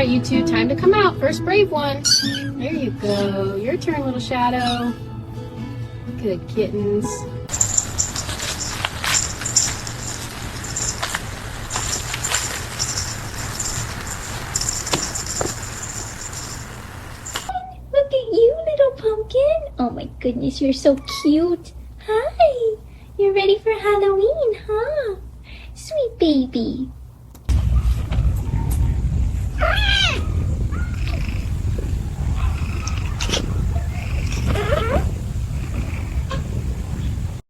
right, you two, time to come out. First brave one. There you go. Your turn, little shadow. Good kittens. Look at you, little pumpkin. Oh my goodness, you're so cute. Hi, you're ready for Halloween, huh? Sweet baby.